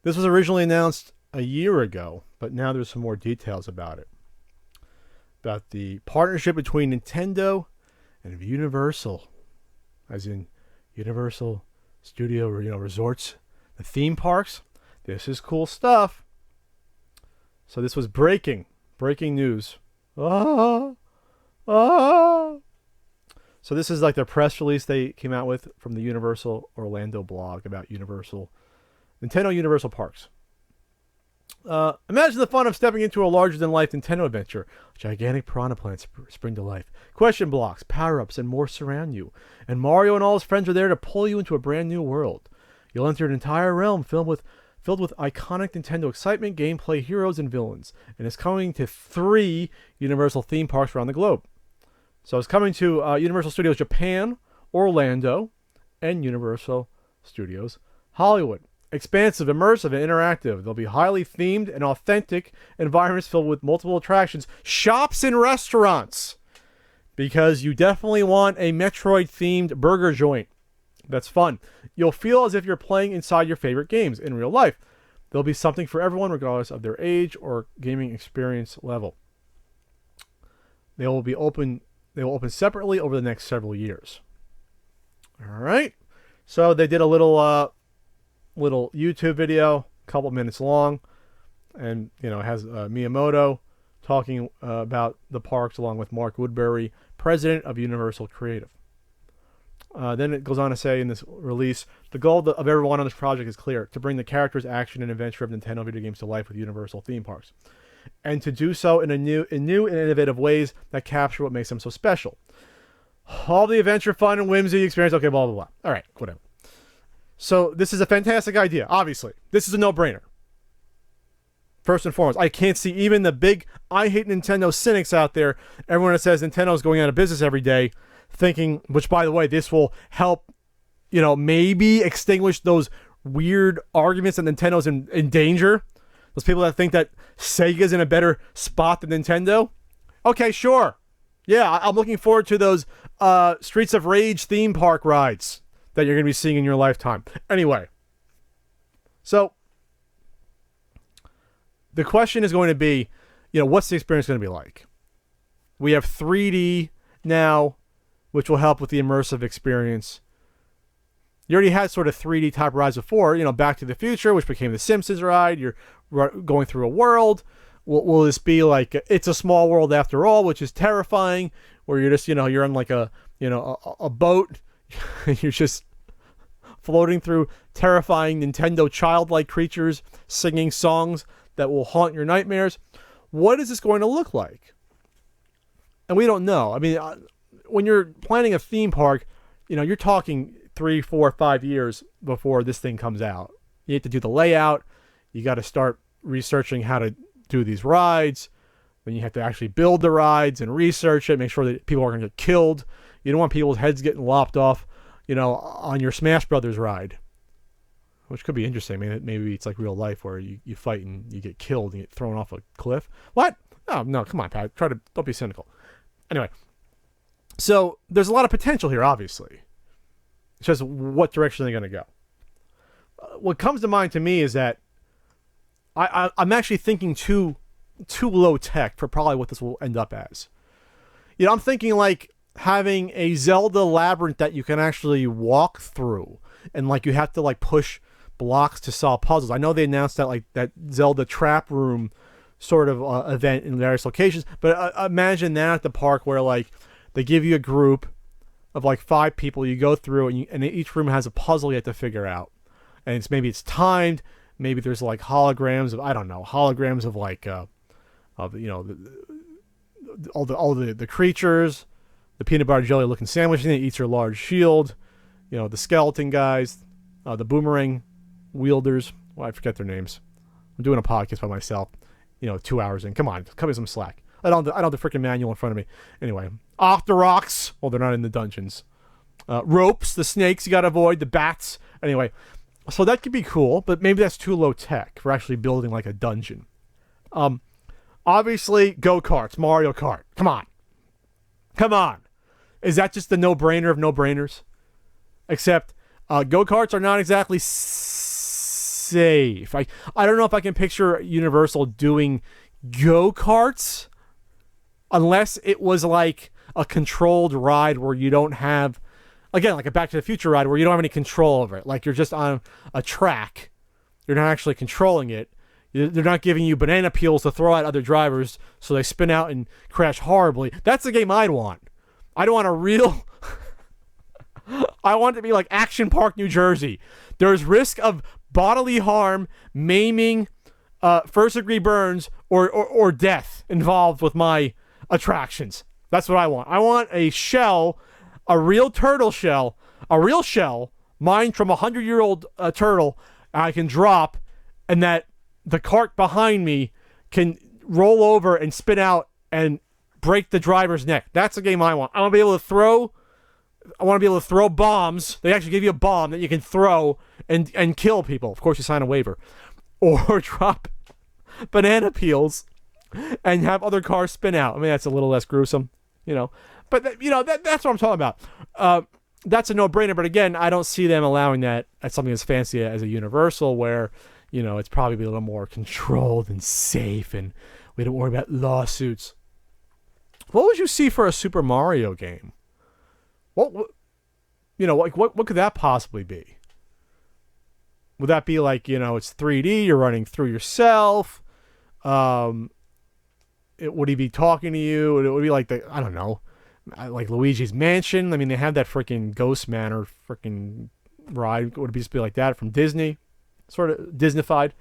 This was originally announced a year ago, but now there's some more details about it. About the partnership between Nintendo and Universal, as in Universal Studio, resorts, the theme parks. This is cool stuff. So this was breaking news. So this is like the press release they came out with from the Universal Orlando blog about Nintendo Universal Parks. Imagine the fun of stepping into a larger-than-life Nintendo adventure. Gigantic piranha plants spring to life. Question blocks, power-ups, and more surround you. And Mario and all his friends are there to pull you into a brand new world. You'll enter an entire realm filled with iconic Nintendo excitement, gameplay, heroes, and villains. And it's coming to 3 Universal theme parks around the globe. So it's coming to Universal Studios Japan, Orlando, and Universal Studios Hollywood. Expansive, immersive, and interactive. They'll be highly themed and authentic environments filled with multiple attractions, shops, and restaurants. Because you definitely want a Metroid-themed burger joint. That's fun. You'll feel as if you're playing inside your favorite games in real life. There'll be something for everyone, regardless of their age or gaming experience level. They will open separately over the next several years. All right. So they did a little YouTube video, a couple minutes long, and it has Miyamoto talking about the parks along with Mark Woodbury, president of Universal Creative. Then it goes on to say in this release, the goal of everyone on this project is clear: to bring the characters, action, and adventure of Nintendo video games to life with Universal theme parks, and to do so in new and innovative ways that capture what makes them so special. All the adventure, fun, and whimsy experience. Okay, blah blah blah. All right, whatever. So this is a fantastic idea, obviously. This is a no-brainer. First and foremost, I can't see even the big I hate Nintendo cynics out there, everyone that says Nintendo's going out of business every day, thinking, which by the way, this will help, maybe extinguish those weird arguments that Nintendo's in danger. Those people that think that Sega's in a better spot than Nintendo. Okay, sure. Yeah, I'm looking forward to those Streets of Rage theme park rides that you're going to be seeing in your lifetime. Anyway, so the question is going to be, what's the experience going to be like? We have 3D now, which will help with the immersive experience. You already had sort of 3D type rides before, Back to the Future, which became the Simpsons ride. You're going through a world. Will this be like It's a Small World After All, which is terrifying, where you're just, you're on like a boat. You're just floating through terrifying Nintendo childlike creatures singing songs that will haunt your nightmares. What is this going to look like? And we don't know. I mean, when you're planning a theme park, you're talking 3, 4, 5 years before this thing comes out. You have to do the layout. You got to start researching how to do these rides. Then you have to actually build the rides and research it, make sure that people aren't going to get killed. You don't want people's heads getting lopped off, on your Smash Brothers ride, which could be interesting. Maybe it's like real life where you fight and you get killed and get thrown off a cliff. What? Oh, no, come on, Pat. Don't be cynical. Anyway, so there's a lot of potential here, obviously. It's just what direction are they going to go? What comes to mind to me is that I'm actually thinking too low tech for probably what this will end up as. I'm thinking like having a Zelda labyrinth that you can actually walk through, and like you have to like push blocks to solve puzzles. I know they announced that Zelda trap room sort of event in various locations, but imagine that at the park where like they give you a group of like 5 people, you go through and each room has a puzzle you have to figure out, and maybe it's timed. Maybe there's like holograms of like all the creatures, the peanut butter jelly looking sandwich that eats your large shield, the skeleton guys, the boomerang wielders. Well, I forget their names. I'm doing a podcast by myself, 2 hours in. Come on, cut me some slack. I don't have the freaking manual in front of me. Anyway, Octoroks. Well, they're not in the dungeons. Ropes, the snakes you gotta avoid, the bats. Anyway, so that could be cool, but maybe that's too low tech for actually building like a dungeon. Obviously, go-karts, Mario Kart. Come on. Is that just the no-brainer of no-brainers? Except, go-karts are not exactly safe. I don't know if I can picture Universal doing go-karts unless it was like a controlled ride where you don't have, again, like a Back to the Future ride where you don't have any control over it. Like you're just on a track. You're not actually controlling it. They're not giving you banana peels to throw at other drivers so they spin out and crash horribly. That's the game I'd want. I don't want a real... I want it to be like Action Park, New Jersey. There's risk of bodily harm, maiming, first-degree burns, or death involved with my attractions. That's what I want. I want a shell, a real turtle shell, a real shell, mined from a 100-year-old turtle, I can drop, and that the cart behind me can roll over and spin out and break the driver's neck. That's the game I want. I want to be able to throw bombs. They actually give you a bomb that you can throw and kill people. Of course, you sign a waiver. Or drop banana peels and have other cars spin out. I mean, that's a little less gruesome, But, that's what I'm talking about. That's a no-brainer. But again, I don't see them allowing that at something as fancy as a Universal where, it's probably a little more controlled and safe and we don't worry about lawsuits. What would you see for a Super Mario game? What could that possibly be? Would that be like, it's 3D, you're running through yourself? Would he be talking to you? It would be like I don't know, like Luigi's Mansion. I mean, they have that freaking Ghost Manor freaking ride. Would it just be like that from Disney? Sort of Disneyfied.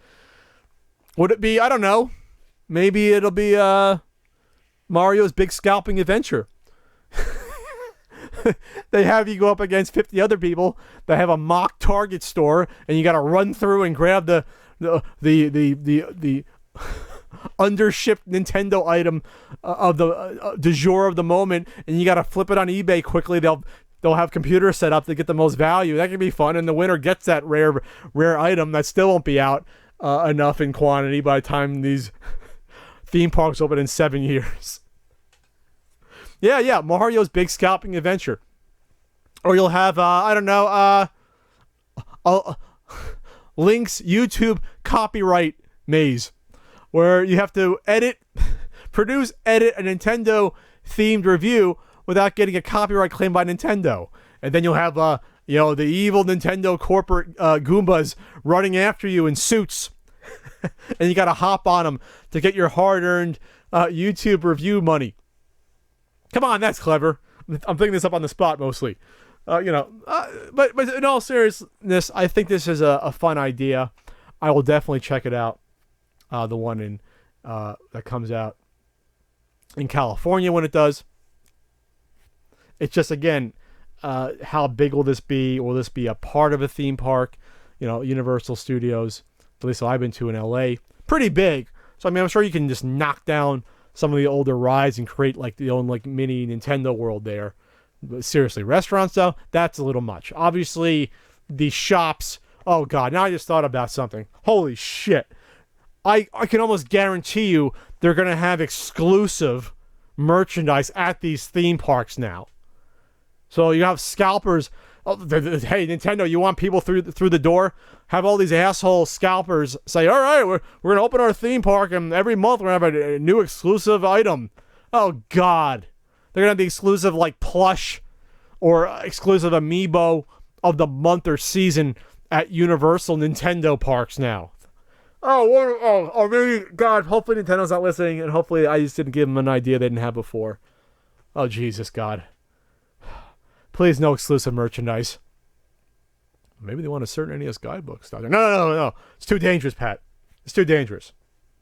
Would it be, I don't know, maybe it'll be Mario's Big Scalping Adventure. They have you go up against 50 other people that have a mock Target store, and you got to run through and grab the undershipped Nintendo item of the du jour of the moment, and you got to flip it on eBay quickly. They'll have computers set up to get the most value. That can be fun, and the winner gets that rare item that still won't be out enough in quantity by the time these theme parks open in 7 years. Yeah, Mario's Big Scalping Adventure. Or you'll have, Link's YouTube copyright maze, where you have to produce a Nintendo-themed review without getting a copyright claim by Nintendo. And then you'll have, the evil Nintendo corporate Goombas running after you in suits. And you got to hop on them to get your hard-earned YouTube review money. Come on, that's clever. I'm thinking this up on the spot mostly. But in all seriousness, I think this is a fun idea. I will definitely check it out. The one that comes out in California when it does. It's just, again, how big will this be? Will this be a part of a theme park? Universal Studios, at least I've been to in LA, pretty big. So, I mean, I'm sure you can just knock down some of the older rides and create like the own like mini Nintendo world there. But seriously, restaurants though, that's a little much. Obviously, the shops. Oh God, now I just thought about something. Holy shit! I can almost guarantee you they're gonna have exclusive merchandise at these theme parks now. So you have scalpers. Oh, hey Nintendo, you want people through the door? Have all these asshole scalpers say, all right, we're gonna open our theme park, and every month we're gonna have a new exclusive item. Oh God, they're gonna have the exclusive like plush or exclusive amiibo of the month or season at Universal Nintendo parks now. Oh, maybe God. Hopefully Nintendo's not listening, and hopefully I just didn't give them an idea they didn't have before. Oh Jesus God. Please, no exclusive merchandise. Maybe they want a certain NES guidebook. No. It's too dangerous, Pat. It's too dangerous.